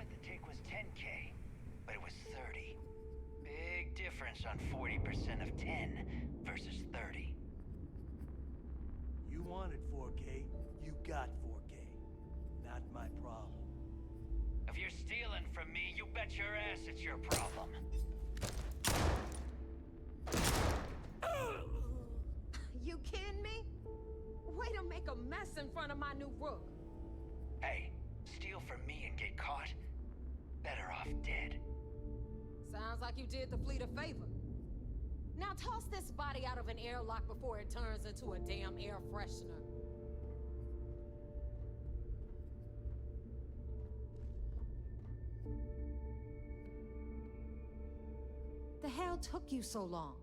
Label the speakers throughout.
Speaker 1: the tick was 10K, but it was 30. Big difference on 40% of 10 versus 30.
Speaker 2: You wanted 4K, you got 4K. Not my problem.
Speaker 1: If you're stealing from me, you bet your ass it's your problem.
Speaker 3: You kidding me? Way to make a mess in front of my new rook.
Speaker 1: Hey, steal from me and get caught? Better off dead.
Speaker 3: Sounds like you did the fleet a favor. Now toss this body out of an airlock before it turns into a damn air freshener. The hell took you so long?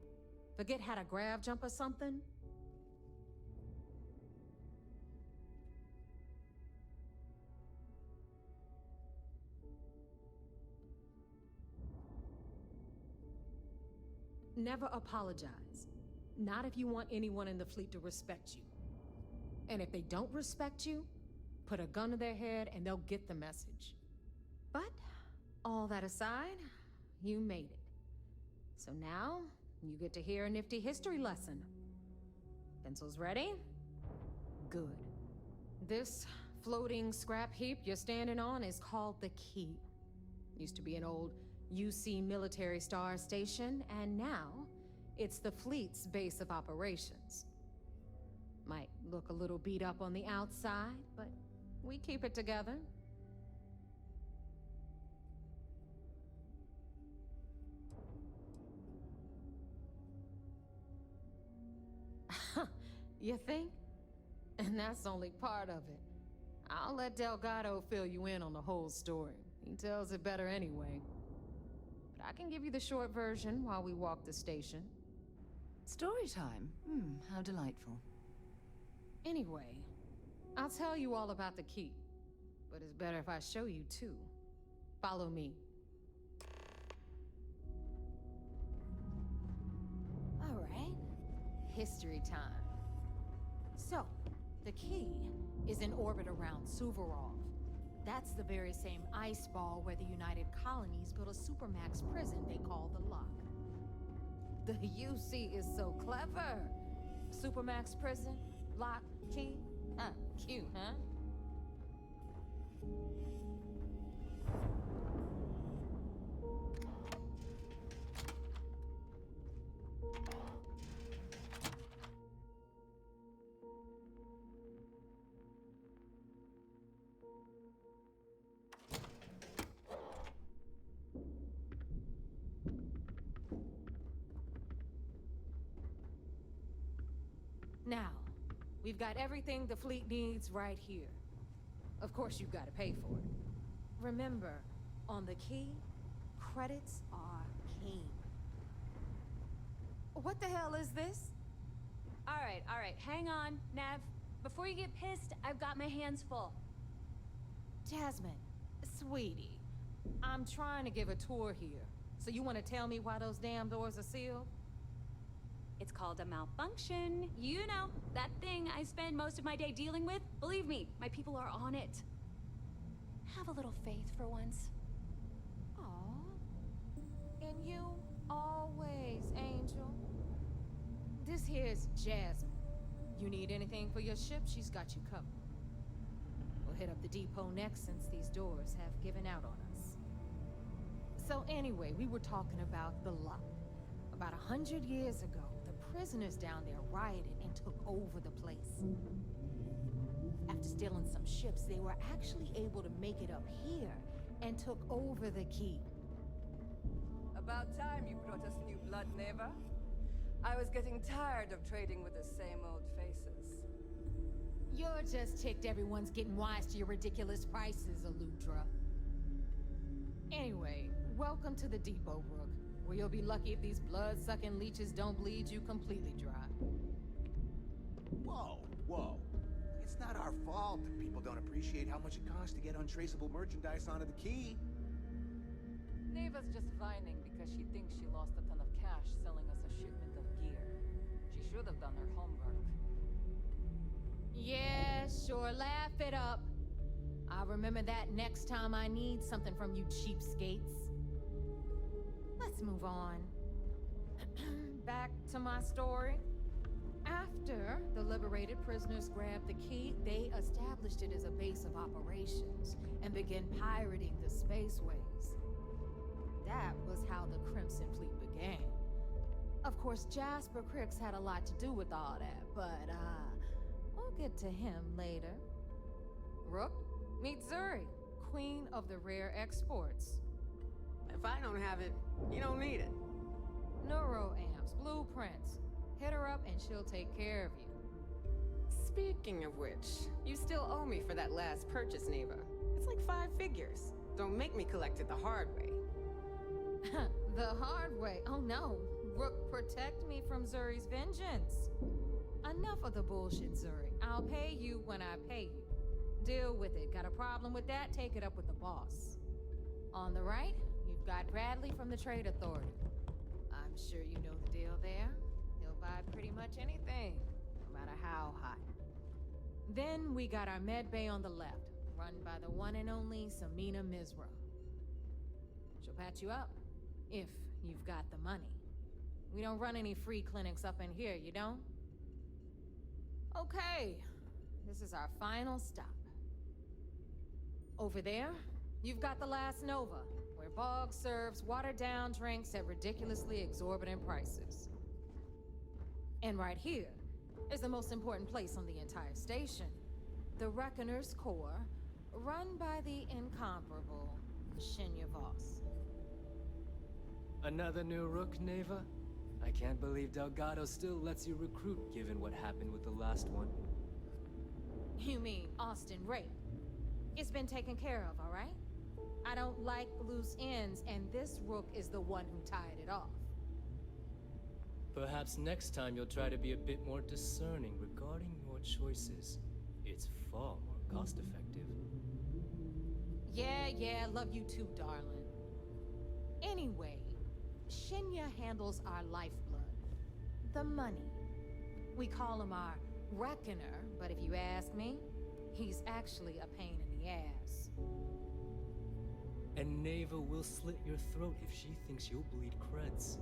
Speaker 3: Forget how to grav jump or something? Never apologize. Not if you want anyone in the fleet to respect you. And if they don't respect you, put a gun to their head and they'll get the message. But, all that aside, you made it. So now, you get to hear a nifty history lesson. Pencils ready? Good. This floating scrap heap you're standing on is called the Key. Used to be an old UC military star station, and now it's the fleet's base of operations. Might look a little beat up on the outside, but we keep it together. You think? And that's only part of it. I'll let Delgado fill you in on the whole story. He tells it better anyway. But I can give you the short version while we walk the station.
Speaker 4: Story time? How delightful.
Speaker 3: Anyway, I'll tell you all about the Key. But it's better if I show you too. Follow me. All right. History time. So, the Key is in orbit around Suvorov. That's the very same ice ball where the United Colonies built a supermax prison they call the Lock. The UC is so clever. Supermax prison, Lock, Key. Cute, huh? Now, we've got everything the fleet needs right here. Of course, you've got to pay for it. Remember, on the Key, credits are king. What the hell is this?
Speaker 5: All right, hang on, Nav. Before you get pissed, I've got my hands full.
Speaker 3: Jasmine, sweetie, I'm trying to give a tour here. So you want to tell me why those damn doors are sealed?
Speaker 5: It's called a malfunction. You know, that thing I spend most of my day dealing with. Believe me, my people are on it. Have a little faith for once.
Speaker 3: Aw. And you always, Angel. This here's Jasmine. You need anything for your ship, she's got you covered. We'll hit up the depot next since these doors have given out on us. So anyway, we were talking about the Lock. About 100 years ago, the prisoners down there rioted and took over the place. After stealing some ships, they were actually able to make it up here and took over the Key.
Speaker 6: About time you brought us new blood, Neva. I was getting tired of trading with the same old faces.
Speaker 3: You're just ticked everyone's getting wise to your ridiculous prices, Aludra. Anyway, welcome to the depot, Rook, where you'll be lucky if these blood-sucking leeches don't bleed you completely dry.
Speaker 7: Whoa, whoa. It's not our fault that people don't appreciate how much it costs to get untraceable merchandise onto the Key.
Speaker 6: Neva's just whining because she thinks she lost a ton of cash selling us a shipment of gear. She should have done her homework.
Speaker 3: Yeah, sure, laugh it up. I remember that next time I need something from you cheapskates. Let's move on. Back to my story. After the liberated prisoners grabbed the key, they established it as a base of operations and began pirating the spaceways. That was how the Crimson Fleet began. Of course, Jasper Cricks had a lot to do with all that, but, we'll get to him later. Rook, meet Zuri, queen of the rare exports.
Speaker 8: If I don't have it, you don't need it.
Speaker 3: Neuroamps, blueprints. Hit her up and she'll take care of you.
Speaker 8: Speaking of which, you still owe me for that last purchase, Neva. It's like 5 figures. Don't make me collect it the hard way.
Speaker 3: The hard way? Oh no. Rook, protect me from Zuri's vengeance. Enough of the bullshit, Zuri. I'll pay you when I pay you. Deal with it. Got a problem with that? Take it up with the boss. On the right, you've got Bradley from the Trade Authority. I'm sure you know the deal there. He'll buy pretty much anything, no matter how hot. Then we got our med bay on the left, run by the one and only Samina Mizra. She'll patch you up, if you've got the money. We don't run any free clinics up in here, you don't? Okay, this is our final stop. Over there, you've got the Last Nova, where Bog serves watered-down drinks at ridiculously exorbitant prices. And right here is the most important place on the entire station, the Reckoner's Core, run by the incomparable Shinya Voss.
Speaker 9: Another new Rook, Neva? I can't believe Delgado still lets you recruit, given what happened with the last one.
Speaker 3: You mean Austin Rape? It's been taken care of, all right? I don't like loose ends, and this Rook is the one who tied it off.
Speaker 9: Perhaps next time you'll try to be a bit more discerning regarding your choices. It's far more cost-effective.
Speaker 3: Yeah, love you too, darling. Anyway, Shinya handles our lifeblood. The money. We call him our Reckoner, but if you ask me, he's actually a pain in the ass.
Speaker 9: And Neva will slit your throat if she thinks you'll bleed creds.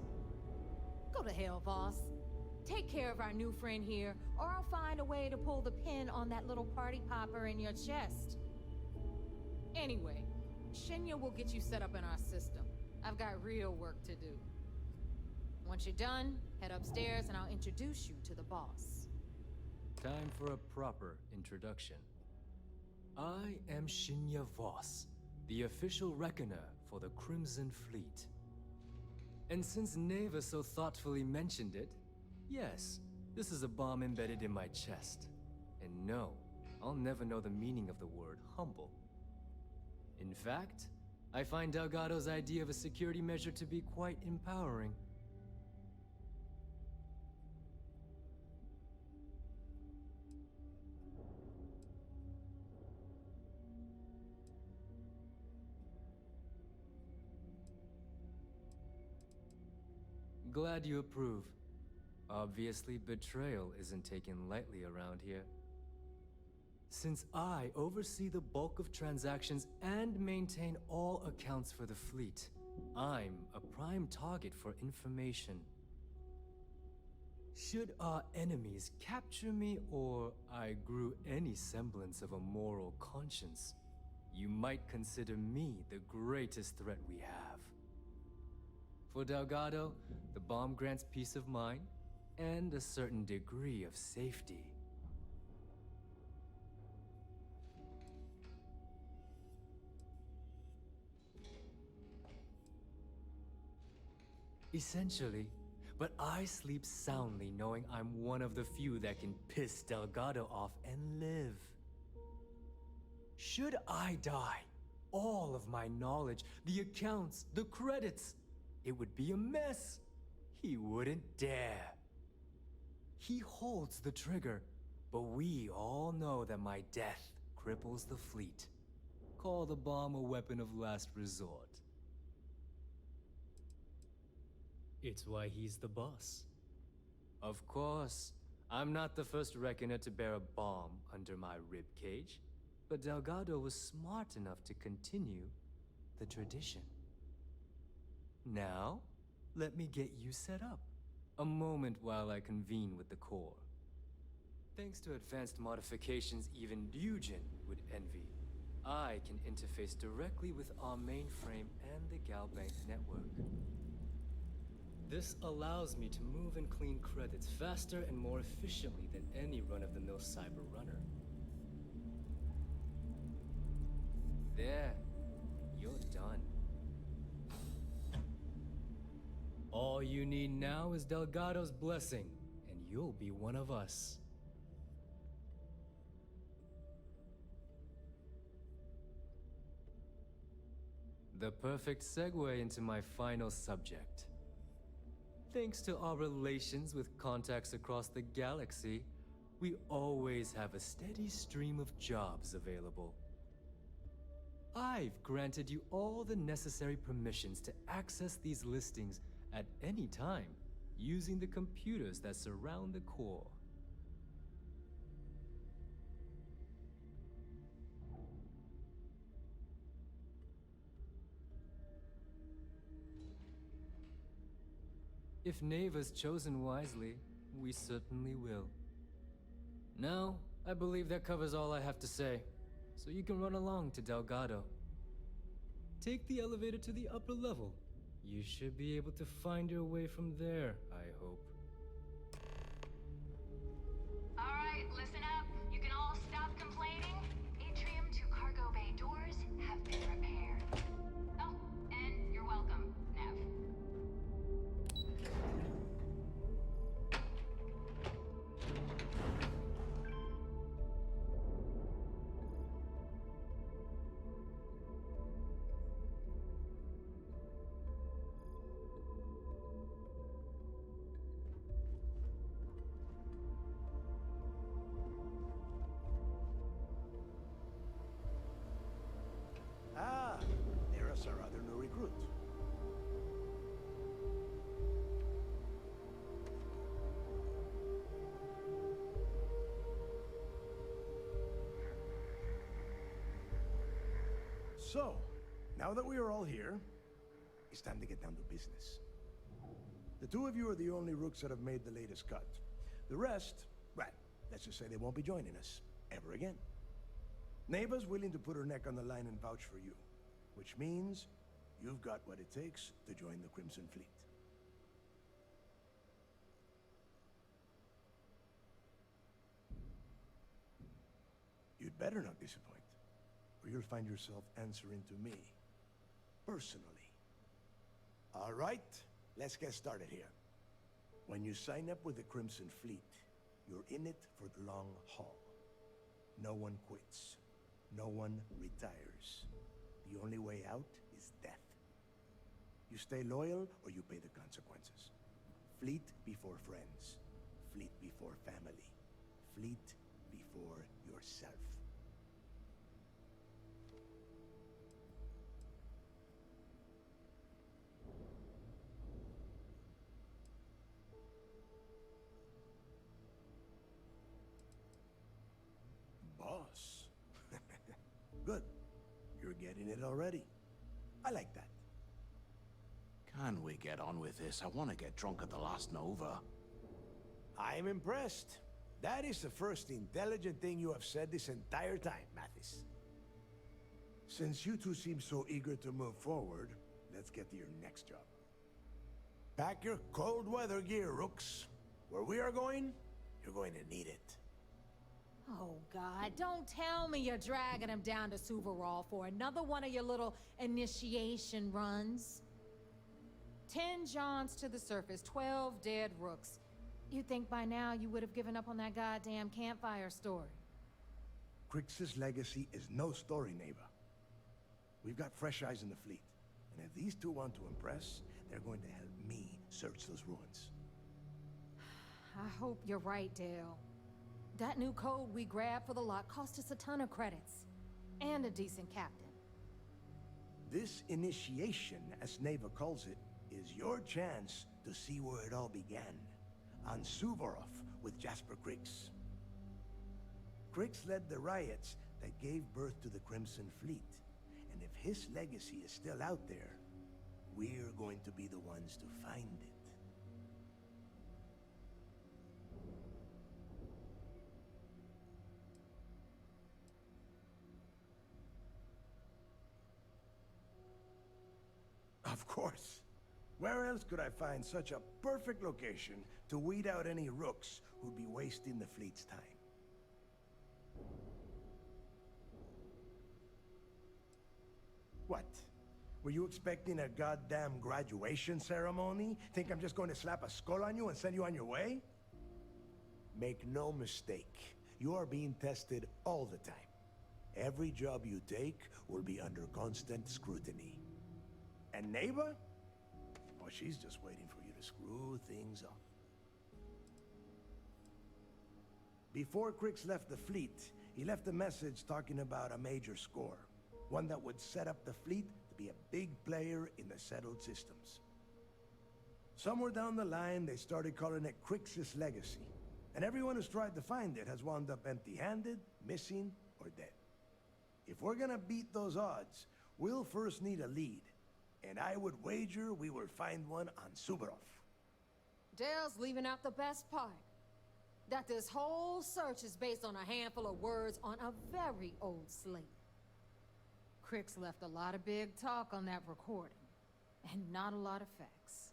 Speaker 3: Go to hell, boss. Take care of our new friend here, or I'll find a way to pull the pin on that little party popper in your chest. Anyway, Shinya will get you set up in our system. I've got real work to do. Once you're done, head upstairs and I'll introduce you to the boss.
Speaker 9: Time for a proper introduction. I am Shinya Voss, the official reckoner for the Crimson Fleet. And since Neva so thoughtfully mentioned it, yes, this is a bomb embedded in my chest. And no, I'll never know the meaning of the word humble. In fact, I find Delgado's idea of a security measure to be quite empowering. Glad you approve. Obviously, betrayal isn't taken lightly around here. Since I oversee the bulk of transactions and maintain all accounts for the fleet, I'm a prime target for information. Should our enemies capture me or I grew any semblance of a moral conscience, you might consider me the greatest threat we have. For Delgado, the bomb grants peace of mind and a certain degree of safety. Essentially, but I sleep soundly knowing I'm one of the few that can piss Delgado off and live. Should I die, all of my knowledge, the accounts, the credits, it would be a mess. He wouldn't dare. He holds the trigger, but we all know that my death cripples the fleet. Call the bomb a weapon of last resort. It's why he's the boss. Of course, I'm not the first reckoner to bear a bomb under my ribcage, but Delgado was smart enough to continue the tradition. Now, let me get you set up. A moment while I convene with the core. Thanks to advanced modifications even Ryujin would envy, I can interface directly with our mainframe and the Galbank network. This allows me to move and clean credits faster and more efficiently than any run-of-the-mill cyber runner. There, you're done. All you need now is Delgado's blessing, and you'll be one of us. The perfect segue into my final subject. Thanks to our relations with contacts across the galaxy, we always have a steady stream of jobs available. I've granted you all the necessary permissions to access these listings at any time, using the computers that surround the core. If Neva's chosen wisely, we certainly will. Now, I believe that covers all I have to say, so you can run along to Delgado. Take the elevator to the upper level. You should be able to find your way from there, I hope.
Speaker 10: Alright, listen up. You can all stop complaining. Atrium to cargo bay doors have been repaired. Oh, and you're welcome, Nev.
Speaker 2: Ah, there's our other new recruit. So, now that we are all here, it's time to get down to business. The two of you are the only rooks that have made the latest cut. The rest, well, let's just say they won't be joining us ever again. Neva's willing to put her neck on the line and vouch for you, which means you've got what it takes to join the Crimson Fleet. You'd better not disappoint, or you'll find yourself answering to me, personally. All right, let's get started here. When you sign up with the Crimson Fleet, you're in it for the long haul. No one quits. No one retires. The only way out is death. You stay loyal or you pay the consequences. Fleet before friends. Fleet before family. Fleet before yourself. Boss. Good. You're getting it already. I like that.
Speaker 7: Can we get on with this? I want to get drunk at the last Nova.
Speaker 2: I'm impressed. That is the first intelligent thing you have said this entire time, Mathis. Since you two seem so eager to move forward, let's get to your next job. Pack your cold weather gear, Rooks. Where we are going, you're going to need it.
Speaker 3: Oh, God, don't tell me you're dragging him down to Suvarol for another one of your little initiation runs. 10 Johns to the surface, 12 dead rooks. You'd think by now you would have given up on that goddamn campfire story.
Speaker 2: Crix's legacy is no story, Neva. We've got fresh eyes in the fleet. And if these two want to impress, they're going to help me search those ruins.
Speaker 3: I hope you're right, Dale. That new code we grabbed for the lot cost us a ton of credits. And a decent captain.
Speaker 2: This initiation, as Neva calls it, is your chance to see where it all began. On Suvorov with Jasper Crix. Crix led the riots that gave birth to the Crimson Fleet. And if his legacy is still out there, we're going to be the ones to find it. Of course. Where else could I find such a perfect location to weed out any rooks who'd be wasting the fleet's time? What? Were you expecting a goddamn graduation ceremony? Think I'm just going to slap a skull on you and send you on your way? Make no mistake, you are being tested all the time. Every job you take will be under constant scrutiny. And neighbor? Oh, she's just waiting for you to screw things up. Before Crix left the fleet, he left a message talking about a major score. One that would set up the fleet to be a big player in the settled systems. Somewhere down the line, they started calling it Crix's Legacy. And everyone who's tried to find it has wound up empty-handed, missing, or dead. If we're gonna beat those odds, we'll first need a lead. And I would wager we will find one on Suvorov.
Speaker 3: Dale's leaving out the best part. That this whole search is based on a handful of words on a very old slate. Crix left a lot of big talk on that recording, and not a lot of facts.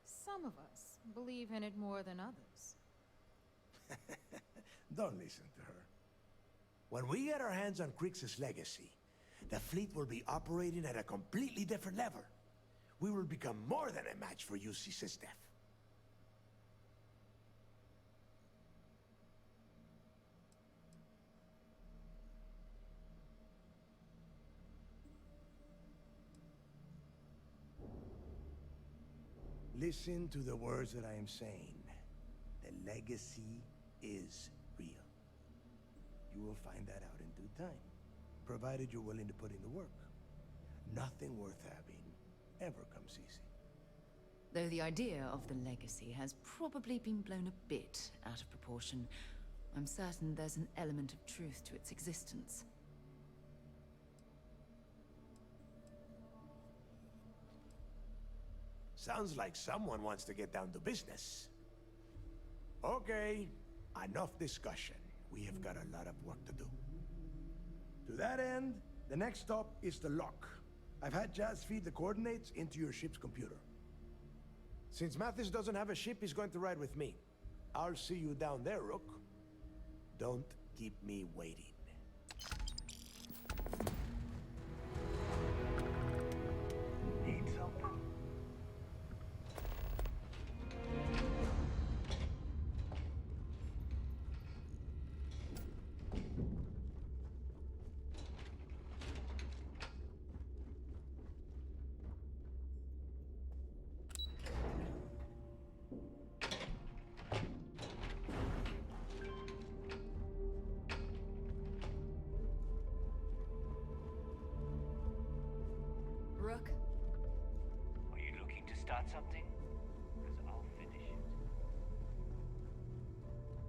Speaker 3: Some of us believe in it more than others.
Speaker 2: Don't listen to her. When we get our hands on Crix's legacy, the fleet will be operating at a completely different level. We will become more than a match for UC Systef. Listen to the words that I am saying. The legacy is real. You will find that out in due time, provided you're willing to put in the work. Nothing worth having ever comes easy.
Speaker 4: Though the idea of the legacy has probably been blown a bit out of proportion, I'm certain there's an element of truth to its existence.
Speaker 2: Sounds like someone wants to get down to business. Okay, enough discussion. We have got a lot of work to do. To that end, the next stop is the lock. I've had Jazz feed the coordinates into your ship's computer. Since Mathis doesn't have a ship, he's going to ride with me. I'll see you down there, Rook. Don't keep me waiting. Need something?
Speaker 5: Rook,
Speaker 1: Are you looking to start something? Because I'll finish it.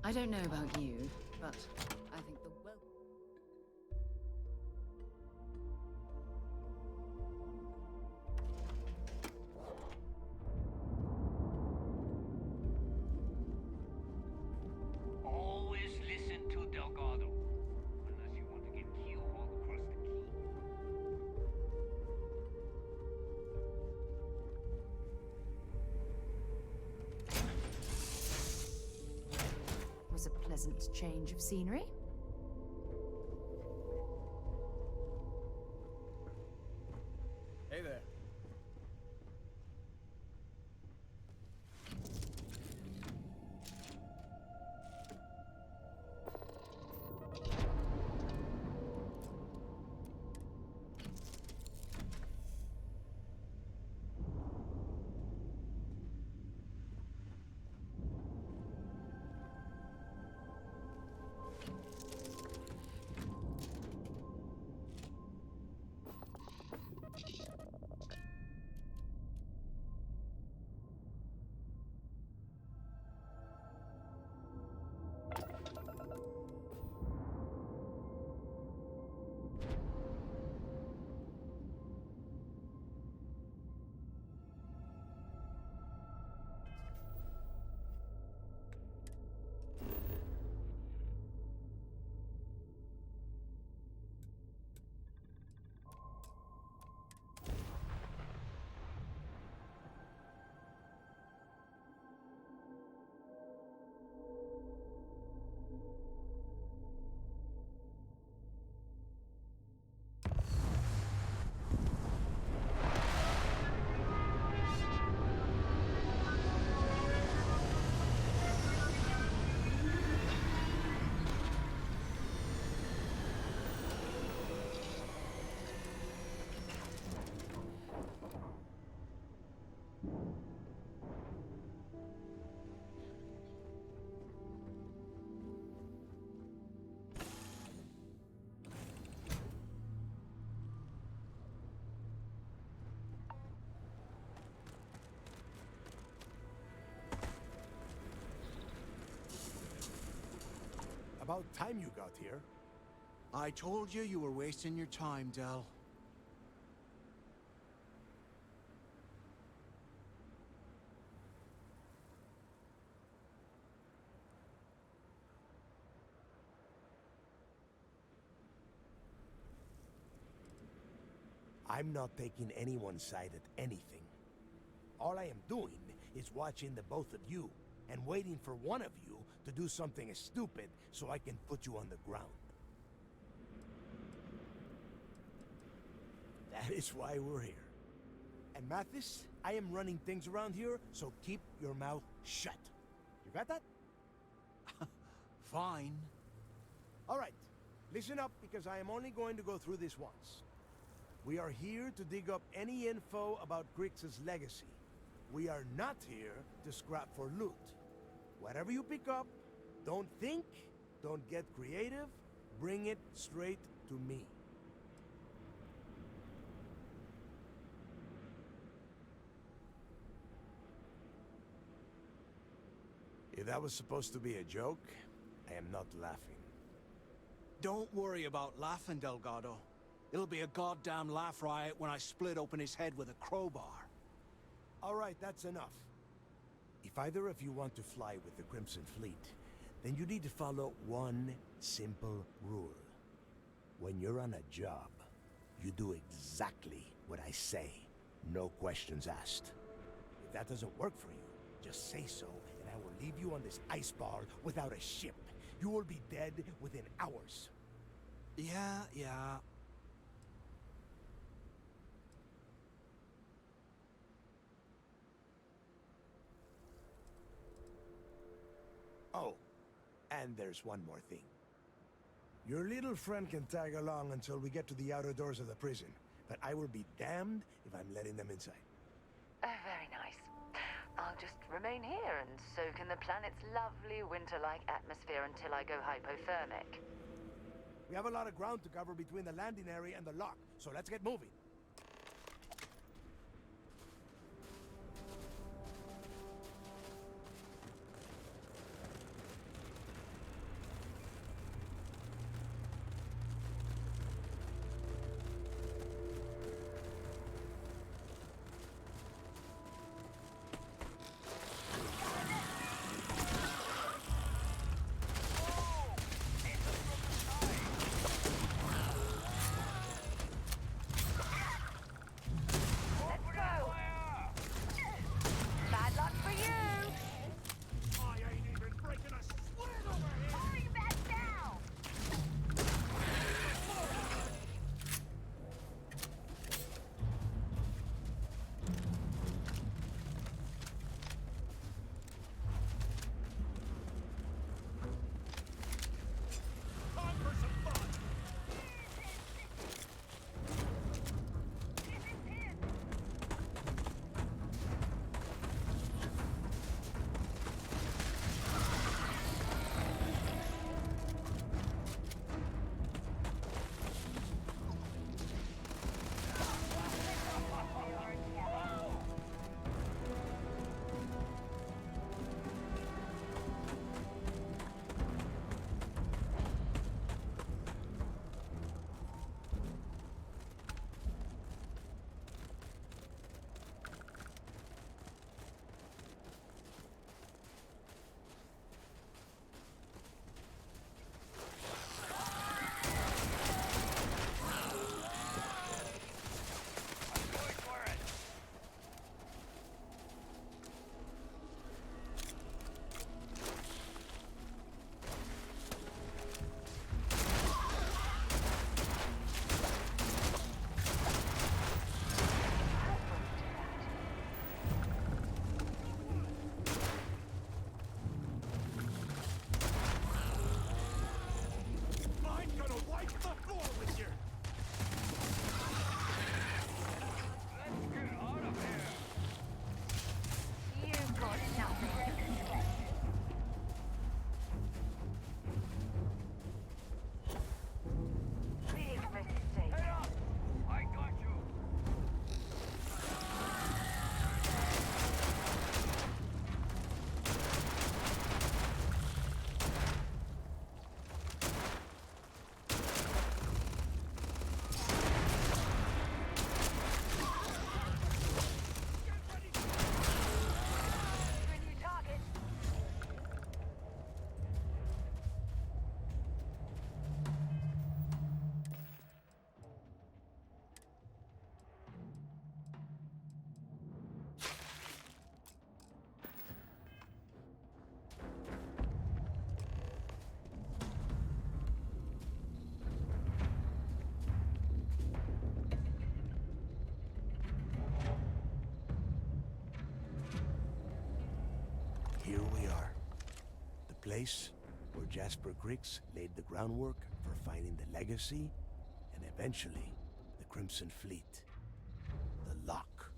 Speaker 4: I don't know about you, but I think the well...
Speaker 1: Always listen to Delgado. Unless you want to get keelhauled across the key.
Speaker 4: was a pleasant change of scenery.
Speaker 11: Hey there.
Speaker 2: About time you got here.
Speaker 7: I told you you were wasting your time, Del.
Speaker 2: I'm not taking anyone's side at anything. All I am doing is watching the both of you and waiting for one of you to do something stupid so I can put you on the ground. That is why we're here. And Mathis, I am running things around here, so keep your mouth shut. You got that?
Speaker 7: Fine.
Speaker 2: All right, listen up because I am only going to go through this once. We are here to dig up any info about Grix's legacy. We are not here to scrap for loot. Whatever you pick up, don't think, don't get creative, bring it straight to me. If that was supposed to be a joke, I am not laughing.
Speaker 7: Don't worry about laughing, Delgado. It'll be a goddamn laugh riot when I split open his head with a crowbar.
Speaker 2: All right, that's enough. If either of you want to fly with the Crimson Fleet, then you need to follow one simple rule. When you're on a job, you do exactly what I say. No questions asked. If that doesn't work for you, just say so, and I will leave you on this ice bar without a ship. You will be dead within hours.
Speaker 7: Yeah.
Speaker 2: Oh, and there's one more thing. Your little friend can tag along until we get to the outer doors of the prison, but I will be damned if I'm letting them inside.
Speaker 12: Very nice. I'll just remain here and soak in the planet's lovely winter-like atmosphere until I go hypothermic.
Speaker 2: We have a lot of ground to cover between the landing area and the lock, so let's get moving. place where Jasper Griggs laid the groundwork for finding the legacy and eventually the Crimson Fleet. The Lock.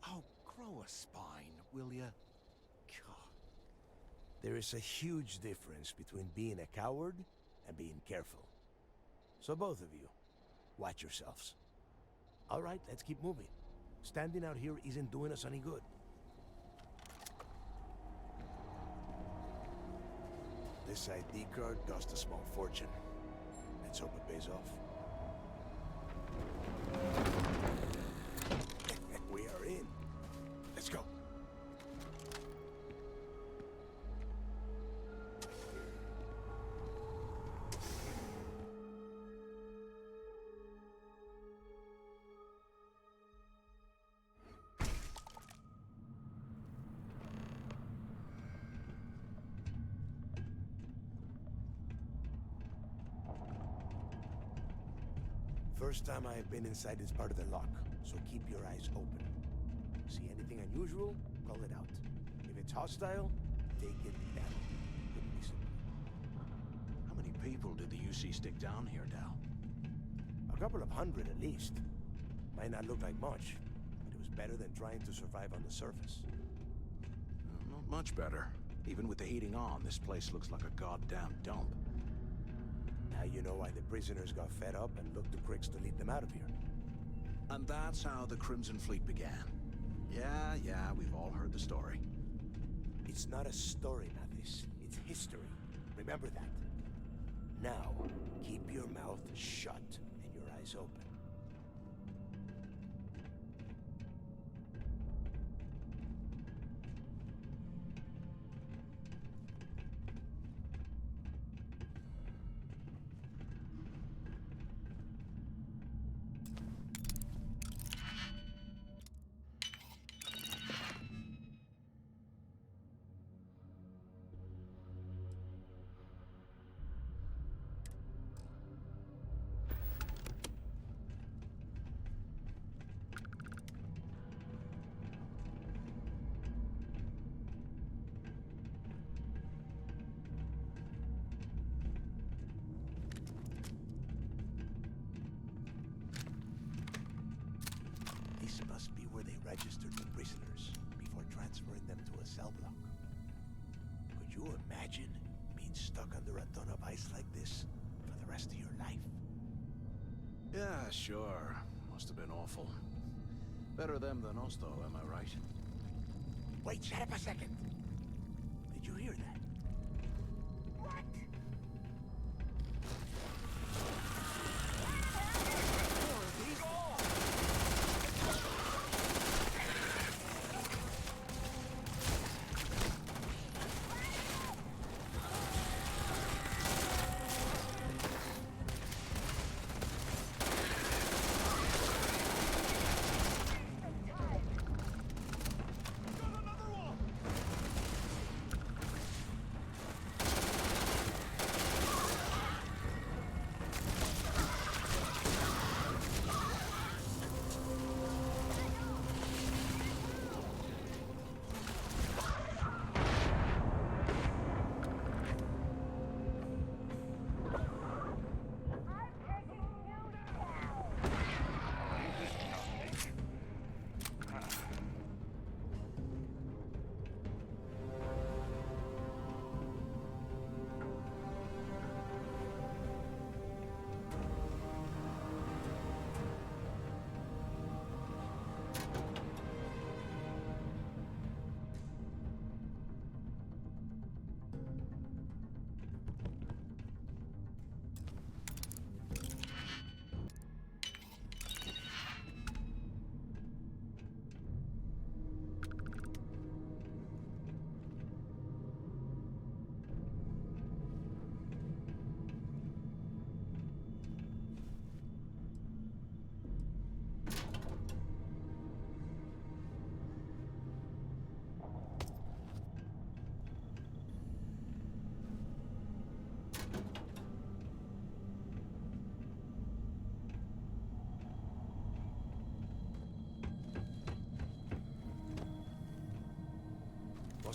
Speaker 7: Oh, grow a spine, will ya? God.
Speaker 2: There is a huge difference between being a coward and being careful. So both of you, watch yourselves. All right, let's keep moving. Standing out here isn't doing us any good. This ID card cost a small fortune. Let's hope it pays off. We are in. Let's go. First time I have been inside this part of the lock, so keep your eyes open. See anything unusual, call it out. If it's hostile, take it down. Couldn't be simple.
Speaker 7: How many people did the UC stick down here, Dal?
Speaker 2: A couple of hundred at least. Might not look like much, but it was better than trying to survive on the surface.
Speaker 7: Not much better. Even with the heating on, this place looks like a goddamn dump.
Speaker 2: Now you know why the prisoners got fed up and looked to Griggs to lead them out of here.
Speaker 7: And that's how the Crimson Fleet began. Yeah, we've all heard the story.
Speaker 2: It's not a story, Mathis. It's history. Remember that. Now, keep your mouth shut and your eyes open. This must be where they registered the prisoners before transferring them to a cell block. Could you imagine being stuck under a ton of ice like this for the rest of your life?
Speaker 7: Yeah, sure. Must have been awful. Better them than us, though, am I right?
Speaker 2: Wait, shut up a second. Did you hear that? What?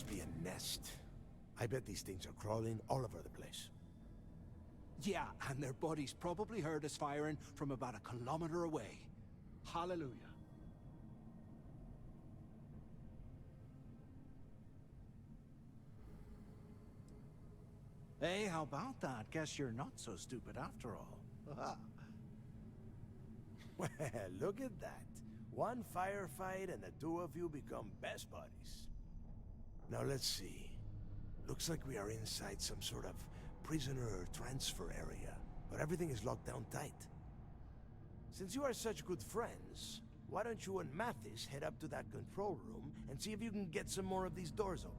Speaker 2: be a nest. I bet these things are crawling all over the place.
Speaker 7: Yeah, and their buddies probably heard us firing from about a kilometer away. Hallelujah. Hey, how about that? Guess you're not so stupid after all.
Speaker 2: Well, look at that. One firefight and the two of you become best buddies. Now let's see. Looks like we are inside some sort of prisoner transfer area, but everything is locked down tight. Since you are such good friends, why don't you and Mathis head up to that control room and see if you can get some more of these doors open?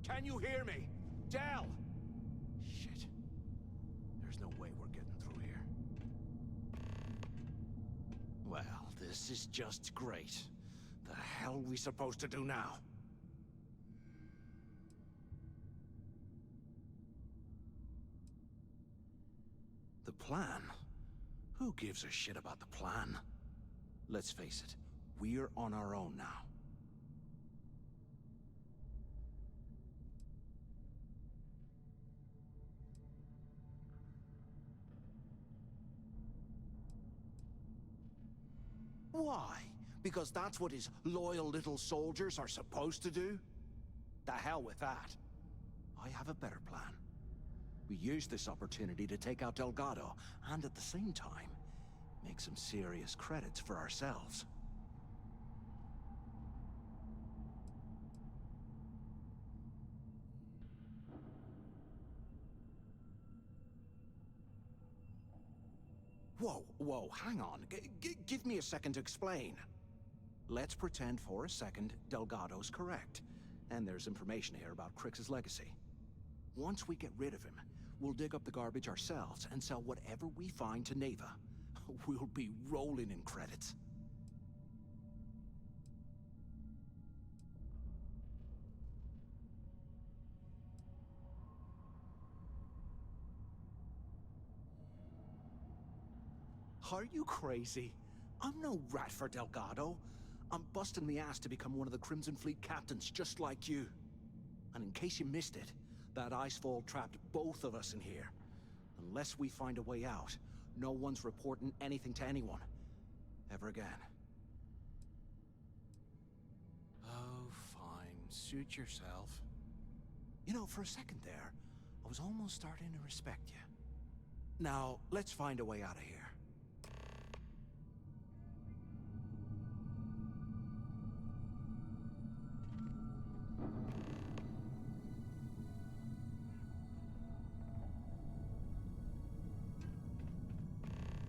Speaker 7: Can you hear me? Del! Shit. There's no way we're getting through here. Well, this is just great. The hell are we supposed to do now? The plan? Who gives a shit about the plan? Let's face it, we're on our own now. Why? Because that's what his loyal little soldiers are supposed to do? The hell with that. I have a better plan. We use this opportunity to take out Delgado, and at the same time, make some serious credits for ourselves. Whoa, hang on. Give me a second to explain. Let's pretend for a second Delgado's correct, and there's information here about Crix's legacy. Once we get rid of him, we'll dig up the garbage ourselves and sell whatever we find to Neva. We'll be rolling in credits. Are you crazy? I'm no rat for Delgado. I'm busting the ass to become one of the Crimson Fleet captains, just like you. And in case you missed it, that icefall trapped both of us in here. Unless we find a way out, no one's reporting anything to anyone. Ever again. Oh, fine. Suit yourself. You know, for a second there, I was almost starting to respect you. Now, let's find a way out of here.